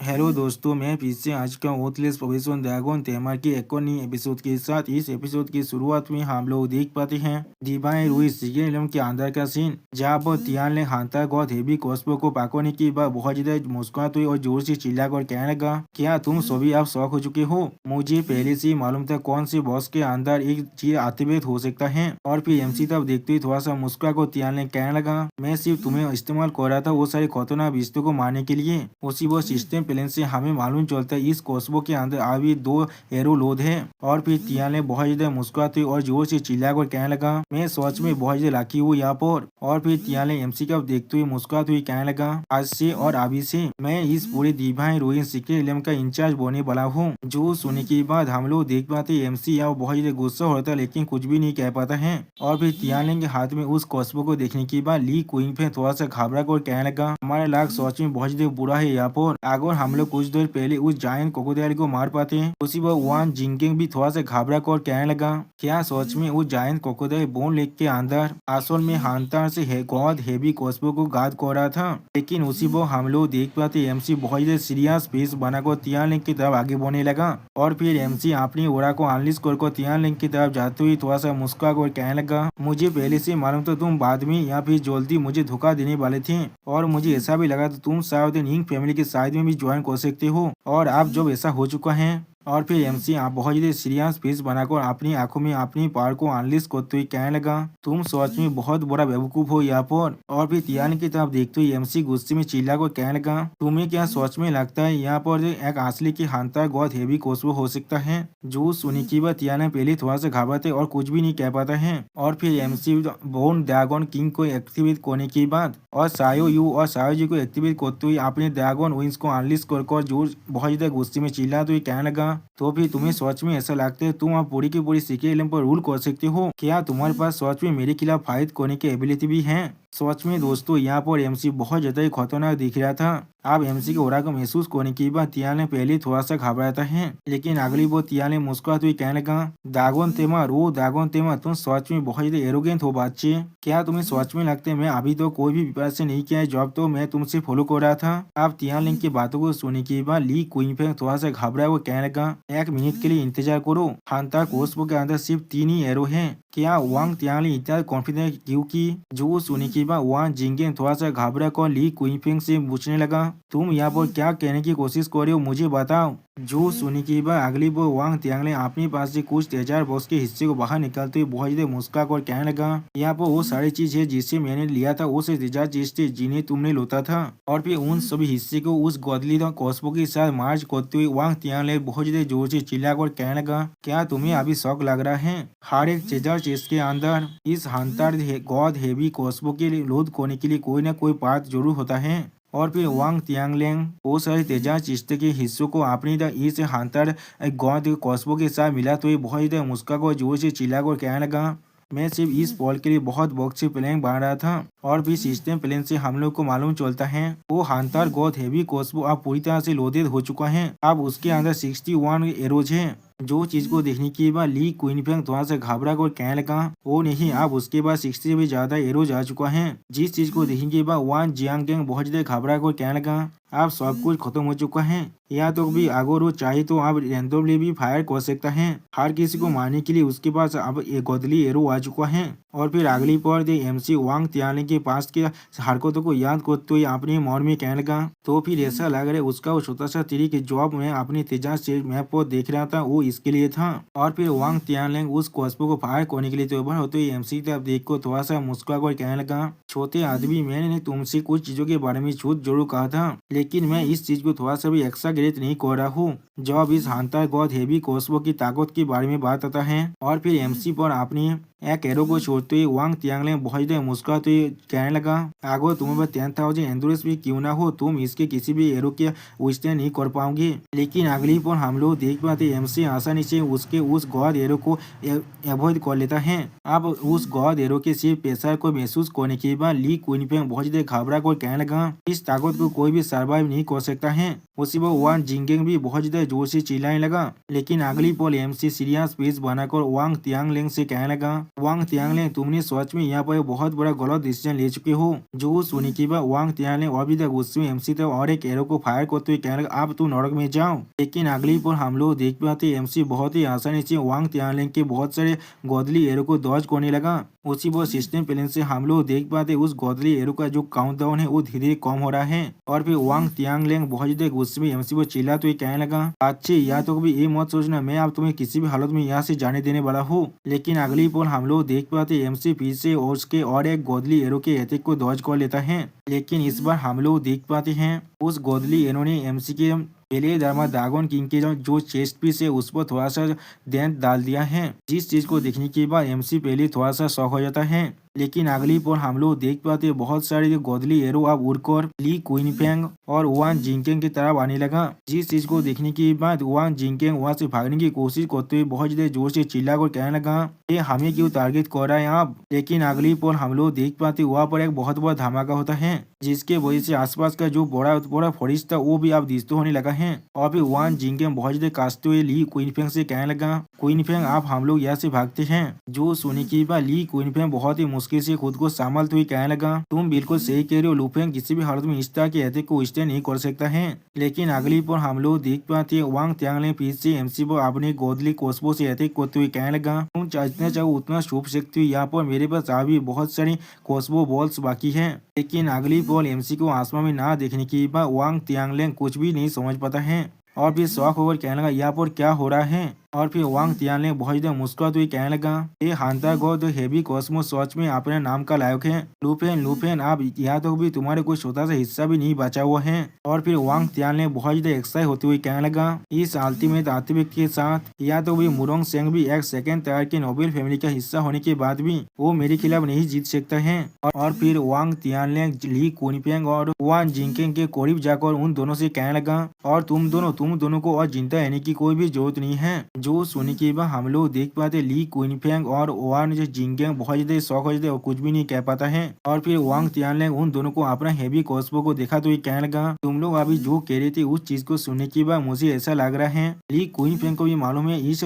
Hello दोस्तों, मैं फिर से आज का ओथलेस प्रोफेशन ड्रैगन तेमर के एक और नई एपिसोड के साथ। इस एपिसोड की शुरुआत में हम लोग देख पाते हैं डिवाइन रुइस सीजन 11 के अंदर का सीन, जहाँ पर तियान ने हांता गॉड हेवी कॉस्पो को पाकोने की बाद बहुत ज्यादा मुस्कुराते हुए और जोर से चिल्लाकर कहने लगा, क्या तुम सभी आप शौक हो चुके हो? मुझे पहले से ही मालूम था कौन से बॉस के अंदर एक चीज अतिवेद हो सकता है। और फिर एमसी तब देखते ही थोड़ा सा मुस्कुरा को तियान ने कहने लगा, मैं सिर्फ तुम्हें इस्तेमाल कर रहा था वो सारे खतरनाक रिश्तों को मारने के लिए। उसी वो सिस्टम प्लेन से हमें मालूम चलता है इस कोस्बो के अंदर अभी 2 एरो लोड है। और फिर तिया ने बहुत ज्यादा मुस्कुराते और जोर से चिल्लाकर कहने लगा, मैं सच में बहुत ज्यादा लाकी हूँ यहाँ पर। और फिर तिया ने एमसी का देखते हुए मुस्कुराते हुए कहने लगा, आज से और अभी से मैं इस पूरे डिवाइन रोइन सीक्रेट इलम का इंचार्ज होने वाला हूँ। जो सुनने के बाद हम लोग देख पाते एमसी यहाँ बहुत ज्यादा गुस्सा होता लेकिन कुछ भी नहीं कह पाता है। और फिर तियान के हाथ में उस कोस्बो को देखने के बाद ली क्वीन पे थोड़ा सा घबरा कर कहने लगा, हमारा लाख सच में बहुत ज्यादा बुरा है यहाँ पर। अगर हम लोग कुछ देर पहले उस जायंट क्रोकोडाइल को मार पाते हैं। उसी पर वान जिंगिंग भी थोड़ा सा घबरा कर कहने लगा, क्या सच में उस जायंट क्रोकोडाइल बोन लेक के अंदर असल में हांतर से गॉड हेवी कॉस्बो को गाद कर रहा था। लेकिन उसी पर हम लोग देख पाते एमसी बहुत ज्यादा सीरियस फेस बनाकर तियान लिंक की तरफ आगे बढ़ने लगा। और फिर एमसी अपनी ओरा को अनलिश कर तियान लिंक की तरफ जाते हुए थोड़ा सा मुस्कुरा कर कहने लगा, मुझे पहले से मालूम था तुम बाद में या फिर जल्दी मुझे धोखा देने वाले थे। और मुझे ऐसा भी लगा था तुम शायद निंग फैमिली के साइड में भी ज्वाइन कर सकते हो। और आप जब ऐसा हो चुका है। और फिर एमसी आप बहुत ज्यादा सीरियस फेस बनाकर अपनी आंखों में अपनी पावर को अनलिश करते हुए कहने लगा, तुम सच में बहुत बड़ा बेवकूफ हो यहाँ पर। और फिर तियान की तरफ देखते हुए एमसी गुस्से में चिल्ला कर कहने लगा, तुम्हें क्या सच में लगता है यहाँ पर एक असली की हंटर गॉड हेवी कोस्बो हो सकता है? जो सुनी की बात तियान पहले थोड़ा सा घबराते और कुछ भी नहीं कह पाता है। और फिर एमसी बोन ड्रैगन किंग को एक्टिवेट करने के बाद और सायो यू और सायो जी को एक्टिवेट करते हुए अपने ड्रैगन विंग्स को अनलिश कर जोर बहुत ज्यादा गुस्से में चिल्लाते हुए कहने लगा, तो फिर तुम्हें सच में ऐसा लगता है तुम आप पूरी की पूरी सीक्रेट इलम पर रूल कर सकते हो? क्या तुम्हारे पास सच में मेरे खिलाफ फाइट करने की एबिलिटी भी है? सच में दोस्तों यहाँ पर एमसी बहुत ज्यादा ही खतरनाक दिख रहा था। अब एमसी के ओरा को महसूस करने के बाद तिया ने पहले थोड़ा सा घबराता है, लेकिन अगली बार तिया ने मुस्कुराते हुए कहने लगा, दागोन तेमा रो दागोन तेमा, तुम सच में बहुत ज्यादा एरोगेंट हो बच्चे। क्या तुम्हें सच में लगता है मैं अभी तो कोई भी विवाद से नहीं किया है जब तो मैं तुमसे फॉलो कर रहा था? अब तिया लिंग की बातों को सुनने के बाद ली क्वीन पे थोड़ा सा घबरा वो कहने लगा, एक मिनट के लिए इंतजार करो, हांता कोस्पो के अंदर सिर्फ 3 ही एरो है। क्या वांग तियांगली इतना कॉन्फिडेंट क्योंकि जो सुनी के बाद वांग जिंगेन थोड़ा सा घबरा कर ली क्विंफेंग से पूछने लगा, तुम यहाँ पर क्या कहने की कोशिश कर रहे हो मुझे बताओ। जो सुनी के बाद अगली बार वांग तियांगले अपने पास से कुछ तेजार बॉस के हिस्से को बाहर निकालते हुए बहुत ज्यादा मुस्कुरा कर कहने लगा, यहाँ पर वो सारी चीज है जिससे मैंने लिया था, वो से तेजार चीज थे जिन्हें तुमने लूटा था। और फिर उन सभी हिस्से को उस गॉडली कॉस्पो के साथ मार्च करते हुए वांग तियांगले बहुत ज्यादा जोर से चिल्ला कर कहने लगा, क्या तुम्हें अभी शौक लग रहा है? हर एक तेजार चीज के अंदर इस हंटर गॉड हेवी कॉस्पो के लिए लोड करने के लिए कोई ना कोई पार्ट जरूर होता है। और फिर वांग तियांगलेंग वो सारे तेजाब चिश्ते के हिस्सों को अपनी इस हंटर गॉड कॉस्बो के साथ मिला तो ये बहुत ज्यादा मुस्का को जोर से चिल्ला कर कहने लगा, मैं सिर्फ इस पॉल के लिए बहुत वक्त से प्लान बना रहा था। और भी सिस्टम प्लेन से हम लोग को मालूम चलता है वो हंटर गॉड हेवी कॉस्बो अब पूरी तरह से लोडेड हो चुका है। अब उसके अंदर 61 एरोज है। जो चीज को देखने के बाद ली क्विनफेंग थोड़ा सा घबरा कर कहने लगा, वो नहीं, अब उसके बाद 60 से भी ज्यादा एरोज आ चुका है। जिस चीज को देखने के बाद वान जियांगगेंग बहुत ज्यादा घबरा कर कहने लगा, अब सब कुछ खत्म हो चुका है। या तो भी अगर वो चाहे तो अब रैंडमली भी फायर कर सकता है। हर किसी को मारने के लिए उसके पास अब एक गदली एरो आ चुका है। और फिर अगली पर एमसी वांग तियांगलिंग के पास के हरकतों को याद करते हुए अपने मन में कहने लगा, तो फिर ऐसा लग रहा है उसका वो छोटा सा तिरी के जॉब में अपनी तेजाब से मैप पर देख रहा था वो इसके लिए था। और फिर वांग तियांगलिंग उस कॉस्पो को फायर करने के लिए तैयार होते हुए एमसी की तरफ देख कर थोड़ा सा मुस्कुरा कर कहने लगा, छोटे आदमी, मैंने तुमसे कुछ चीजों के बारे में झूठ जरूर कहा था, लेकिन मैं इस चीज को थोड़ा सा भी एक्साग्रेट नहीं कर रहा हूँ। जब इस हंटर गॉड हेवी कॉस्बो की ताकत के बारे में बात आता है। और फिर एमसी पर अपनी एक एरो को छोड़ते हुए वांग तियांगले बहुत ज्यादा मुस्कुराते हुए कहने लगा, अगर तुम्हें बस 10,000 एंडोरेंस भी क्यों ना हो तुम इसके किसी भी एरो के विस्तार नहीं कर पाओगे। लेकिन अगली पर हम लोग देख पाते एमसी आसानी से उसके उस गॉड एरो को अवॉइड कर लेता है। अब उस गॉड एरो के सिर्फ प्रेशर को महसूस करने के बाद ली क्विनफेंग बहुत ज्यादा घबरा कर कहने लगा, इस ताकत को कोई भी सर्वाइव नहीं कर सकता है। उसी पर वांग जिंगेंग भी बहुत ज्यादा जोर से चिल्लाने लगा। लेकिन अगली पल एमसी सीरियस फेस बनाकर वांग तियांगलिंग से कहने लगा, वांग तियांगले, तुमने सच में यहाँ पर बहुत बड़ा गलत डिसीजन ले चुके हो। जो सुनी के बाद वांग तियांगले अभी तक गुस्से में एमसी तक और एक एरो को फायर करते हुए कहने लगा, अब तुम नरक में जाओ। लेकिन अगली पर हम लोग देख पाते एमसी बहुत ही आसानी से वांग तियांगले के बहुत सारे गोदली एरो को डॉज करने लगा। उसी वो सिस्टम प्लेन से हम लोग देख पाते उस गोदली एरो का जो काउंटडाउन है वो धीरे धीरे कम हो रहा है। और फिर वांग तियांगलेंग बहुत ज्यादा गुस्से में एमसी को चिल्ला तो कहने लगा, अच्छे या तो कभी ये मत सोचना मैं अब तुम्हें किसी भी हालत में यहाँ से जाने देने वाला हूँ। लेकिन अगली पल हम लोग देख पाते एमसी फिर से उसके और एक गोदली एरो के अटैक को डॉज कर लेता है। लेकिन इस बार हम लोग देख पाते हैं उस गोदली एरो ने एमसी के पहले दरमा ड्रैगन किंग के जो चेस्ट पीस है उस पर थोड़ा सा डेंट डाल दिया है। जिस चीज को देखने के बाद एमसी पहले थोड़ा सा शॉक हो जाता है। लेकिन अगली पर हम लोग देख पाते बहुत सारे जो गोदली एरो अब उड़कर ली क्विनफेंग और वान जिंगकेंग की तरफ आने लगा। जिस चीज को देखने के बाद वान जिंगकेंग वहां से भागने की कोशिश करते हुए बहुत ज्यादा जोर से चिल्ला कर कहने लगा, ये हमें क्यों टारगेट कर रहा है आप। लेकिन अगली पर हम लोग देख पाते वहाँ पर एक बहुत बड़ा धमाका होता है जिसके वजह से आसपास का जो बड़ा बड़ा फॉरेस्ट था वो भी अब डिस्ट्रॉय होने लगा है। और फिर वान जिंगकेंग बहुत ज्यादा कांपते हुए ली क्विनफेंग से कहने लगा, क्विनफेंग आप हम लोग यहाँ से भागते हैं। जो सुनी के बाद ली क्विनफेंग बहुत ही मुश्किल से खुद को संभालते हुए कहने लगा, तुम बिल्कुल सही कह रहे हो लुफेंग किसी भी हालत में इस तरह के अटैक को स्टैंड नहीं कर सकता है। लेकिन अगली पर हम लोग देख पाते हैं वांग तियांगले फिर से एमसी पर अपने गोदली कोस्बो से अटैक करते हुए कहने लगा, तुम जितना चाहो उतना छुप सकते हो, यहाँ पर मेरे पास अभी बहुत सारी कोस्बो बॉल्स बाकी है। लेकिन अगली बॉल एमसी को आसमान में ना देखने के बाद वांग तियांगले कुछ भी नहीं समझ पाता है और फिर शौक होकर कहने लगा, यहाँ पर क्या हो रहा है। और फिर वांग तियांगले बहुत ज्यादा मुस्कुराते हुए कहने लगा, ये हांता गॉड हेवी कॉस्मो सच में अपने नाम का लायक है। लुफेन लुफेन आप यहाँ तो भी तुम्हारे कोई छोटा सा हिस्सा भी नहीं बचा हुआ है। और फिर वांग तियांगले बहुत ज्यादा एक्साइट होते हुए कहने लगा, इस अल्टीमेट आर्टिफैक्ट के साथ या तो भी मुरोंग सेंग भी एक सेकंड टायर के नोबेल फैमिली का हिस्सा होने के बाद भी वो मेरे खिलाफ नहीं जीत सकता है। और फिर वांग तियांगले ली कुनफेंग और वान जिंगकेंग के करीब जाकर उन दोनों से कहने लगा, और तुम दोनों को और जिंदा रहने की कोई भी जरूरत नहीं है। जो सुनने के बाद हम लोग देख पाते ली क्विनफेंग और वान जिंगकेंग बहुत ज्यादा शौक हो जाते और कुछ भी नहीं कह पाता है। और फिर वांग तियांगले उन दोनों को अपना हेवी कॉस्बो को देखा तो ये कहने लगा, तुम लोग अभी जो कह रहे थे उस चीज को सुनने के बाद मुझे ऐसा लग रहा है ली क्विनफेंग को भी मालूम है इस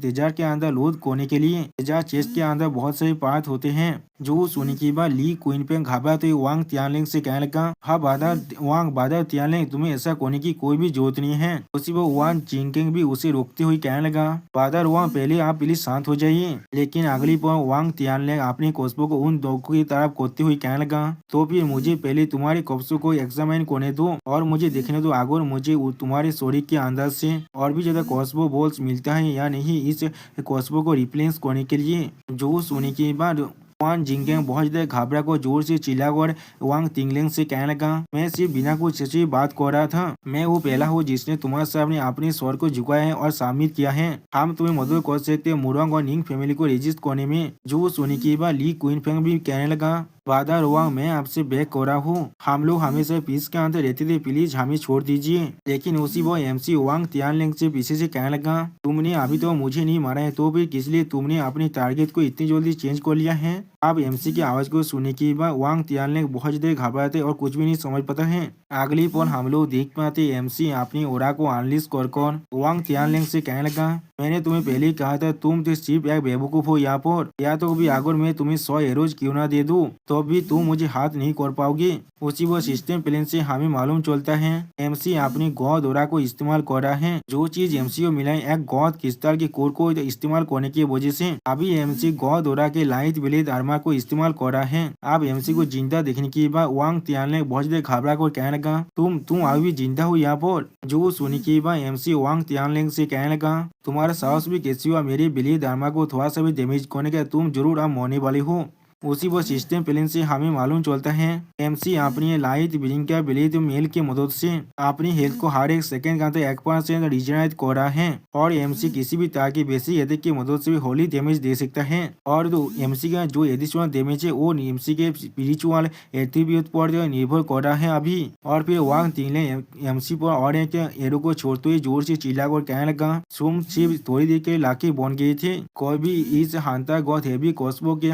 तेजार के अंदर लोड करने के लिए तेजार चेस्ट के अंदर बहुत सारे पार्ट होते हैं। जो सुनने के बाद ली क्विनफेंग घबरा तो वांग तियांगले से कहने लगा, हाँ बादर तियांगले तुम्हें ऐसा करने की कोई भी जरूरत नहीं है। उसी वो वान जिंगकेंग भी उसे रोकते हुए कहने लगा, बादर वांग पहले आप प्लीज शांत हो जाइए। लेकिन अगली पर वांग तियांगले अपने कोस्बो को उन दो की तरफ करते हुए कहने लगा, तो फिर मुझे पहले तुम्हारे कोस्बो को एग्जामिन करने दो और मुझे देखने दो अगर मुझे तुम्हारे शरीर के अंदर से और भी ज्यादा कोस्बो बॉल्स मिलता है या नहीं इस कोस्बो को रिप्लेस करने के लिए। जो सुनने के बाद वान जिंगकेंग बहुत ज्यादा घबरा को जोर से चिल्लाकर वांग तियांगले से कहने लगा, मैं सिर्फ बिना कुछ सच्ची बात कर रहा था। मैं वो पहला हूँ जिसने तुम्हारे सामने अपने स्वर को झुकाया है और साबित किया है हम तुम्हें मदद कर सकते हैं मुरोंग और निंग फैमिली को रजिस्ट करने में। जो सुनी के बाद ली क्विनफेंग भी कहने लगा, बादर वांग मैं आपसे बैक कर रहा हूँ, हम लोग हमेशा पीस के अंदर रहते थे, प्लीज हमें छोड़ दीजिए। लेकिन उसी वो एमसी वांग तियांगले से पीछे से कहने लगा, तुमने अभी तो मुझे नहीं मारा है तो भी किस लिए तुमने अपने टारगेट को इतनी जल्दी चेंज कर लिया है। अब एमसी की आवाज को सुनने के बाद वांग तियांगले बहुत ज्यादा घबराते और कुछ भी नहीं समझ पाता है। अगली पल हम लोग देख पाते एमसी अपनी ओरा को अनलिस्ट कर वांग तियांगले से कहने लगा, मैंने तुम्हें पहले ही कहा था तुम तो सिर्फ एक बेवकूफ हो यहाँ पर, या तो भी अगर मैं तुम्हें 100 एरोज क्यों ना दे दूं तो भी तुम मुझे हाथ नहीं कर पाओगे। उसी वो सिस्टम प्लेन से हमें मालूम चलता है एमसी अपनी गॉड ओरा को इस्तेमाल कर रहा है। जो चीज एमसी को मिला है एक गॉड क्रिस्टल के कोर को इस्तेमाल करने की वजह से अभी एमसी गॉड ओरा के लाइट ब्लेड आर्मर को इस्तेमाल कर रहा है। अब एमसी को जिंदा देखने के बाद वांग तियांगले बहुत ज्यादा घबरा कर कहने लगा, तुम अभी भी जिंदा हो यहाँ पर। जो सुनी के बाद एमसी वांग तियांगले से कहने लगा, तुम्हारा साहस भी कैसी हुआ मेरे ब्लेड आर्मर को थोड़ा सा भी डैमेज करने का, तुम जरूर अब मरने वाले हो। उसी वो सिस्टम प्लेन से हमें मालूम चलता है एमसी अपनी लाइट ब्लिंक का ब्लेड मेल की मदद से अपनी हेल्थ को हर एक सेकंड के अंदर 1% रिजनरेट कर रहा है और एमसी किसी भी तरह की बेसिक अटैक की मदद से भी होली डैमेज दे सकता है। और जो एमसी का जो एडिशनल डैमेज है वो एमसी के स्पिरिचुअल एट्रीब्यूट पर निर्भर कर रहा है अभी। और फिर वांग तियांगले एमसी पर और एक एरो को छोड़ते हुए जोर से चिल्लाकर कहने लगा, तुम सिर्फ थोड़ी देर के लाके बन गए थे, कोई भी इस हांता गॉड हेवी कॉस्बो के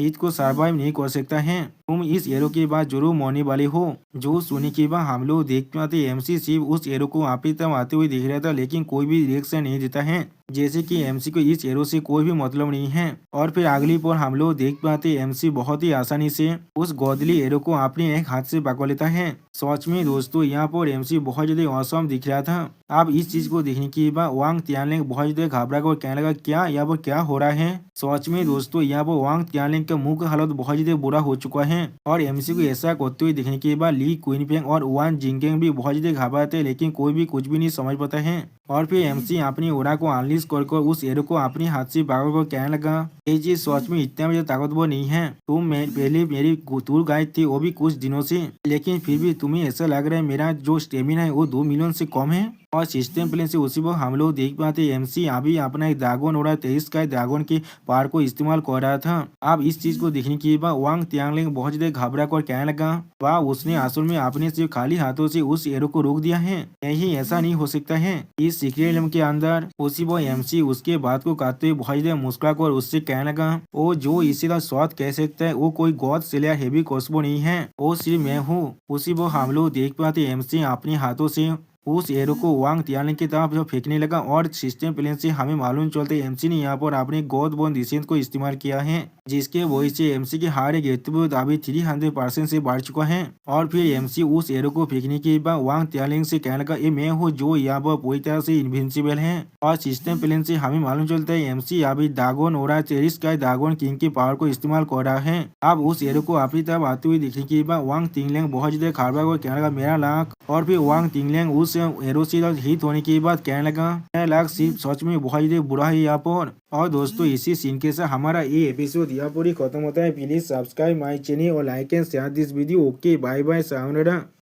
हीट को सर्वाइव नहीं कर सकता है। तुम इस एरो के बाद जरूर मरने वाले हो। जो सुनने के बाद हम लोग देख पाते एमसी सिर्फ उस एरो को वापिस तब आते हुए दिख रहा था, लेकिन कोई भी रिएक्शन नहीं देता है, जैसे कि एमसी को इस एरो से कोई भी मतलब नहीं है। और फिर अगली पर हम लोग देख पाते एमसी बहुत ही आसानी से उस गोदली एरो को अपने एक हाथ से पकड़ लेता है। सच में दोस्तों यहाँ पर एमसी बहुत ज्यादा औसम दिख रहा था। अब इस चीज को देखने के बाद वांग तियानलिंग बहुत ज्यादा घबरा कर कहने लगा क्या यहाँ पर क्या हो रहा है। सच में दोस्तों यहाँ पर वांग तियानलिंग का मुंह का हालत बहुत ज्यादा बुरा हो चुका है। और एमसी को ऐसा करते हुए देखने के बाद ली क्विनफेंग और वान जिंगेंग भी बहुत ज्यादा घबराते हैं, लेकिन कोई भी कुछ भी नहीं समझ पाता है। और फिर एमसी अपनी ओरा को अनलिश कर उस एरो को अपने हाथ से पकड़ कर कहने लगा ये चीज सच में इतना भी ताकतवर नहीं है। तुम पहले मेरी टूर गाइड थी, वो भी कुछ दिनों से, लेकिन फिर भी तुम्हें ऐसा लग रहा है मेरा जो स्टेमिना है वो 2 मिलियन से कम है। और सिस्टम प्लेन से उसी पर हम लोग देख पाते एमसी अभी अपना एक ड्रैगन और 23 का ड्रैगन के पावर को इस्तेमाल कर रहा था। अब इस चीज को देखने के बाद वांग तियांगलिंग बहुत ज्यादा घबरा कर कहने लगा वाह उसने असल में अपने से खाली हाथों से उस एरो को रोक दिया है। नहीं ऐसा नहीं हो सकता है। इस सीक्रेट रूम के अंदर उसी वो एमसी उसके बात को काटते हुए बहुत ज्यादा मुस्कुरा कर उससे कहने लगा वो जो इसी का स्वाद कह सकता है वो कोई गॉड सिलिया हेवी कॉस्बो नहीं है, वो सिर्फ मैं हूँ। उसी वो हम लोग देख पाते एमसी अपने हाथों से उस एरो को वांग तियानलिंग की तरफ जो फेंकने लगा। और सिस्टम प्लेन से हमें मालूम चलता है एमसी ने यहाँ पर अपने गॉड बोन डिसेंट को इस्तेमाल किया है, जिसके वजह से एमसी के हार गेतबूत अभी 300% से बढ़ चुका है। और फिर एमसी उस एरो को फेंकने के बाद वांग तियानलिंग से कहने लगा ये मैं हूँ जो यहाँ पर पूरी तरह से इनविंसिबल है। और सिस्टम प्लेन से हमें मालूम चलता है एमसी अभी ड्रैगन और 23 का ड्रैगन किंग के पावर को इस्तेमाल कर रहा है। अब उस एरो को अपनी तरफ आते हुए देखने के बाद वांग तियांगलिंग बहुत ज्यादा खड़बड़ा कर कहने लगा मेरा लाख। और फिर वांग तियांगलिंग उस एरो से हिट होने के बाद कहने लगा मेरा लाख सिर्फ सच में बहुत ज्यादा बुरा है यहाँ पर। और दोस्तों इसी सीन के साथ हमारा ये एपिसोड यहाँ पर ही खत्म होता है। प्लीज सब्सक्राइब माय चैनल और like and share this video. Okay bye bye sayonara.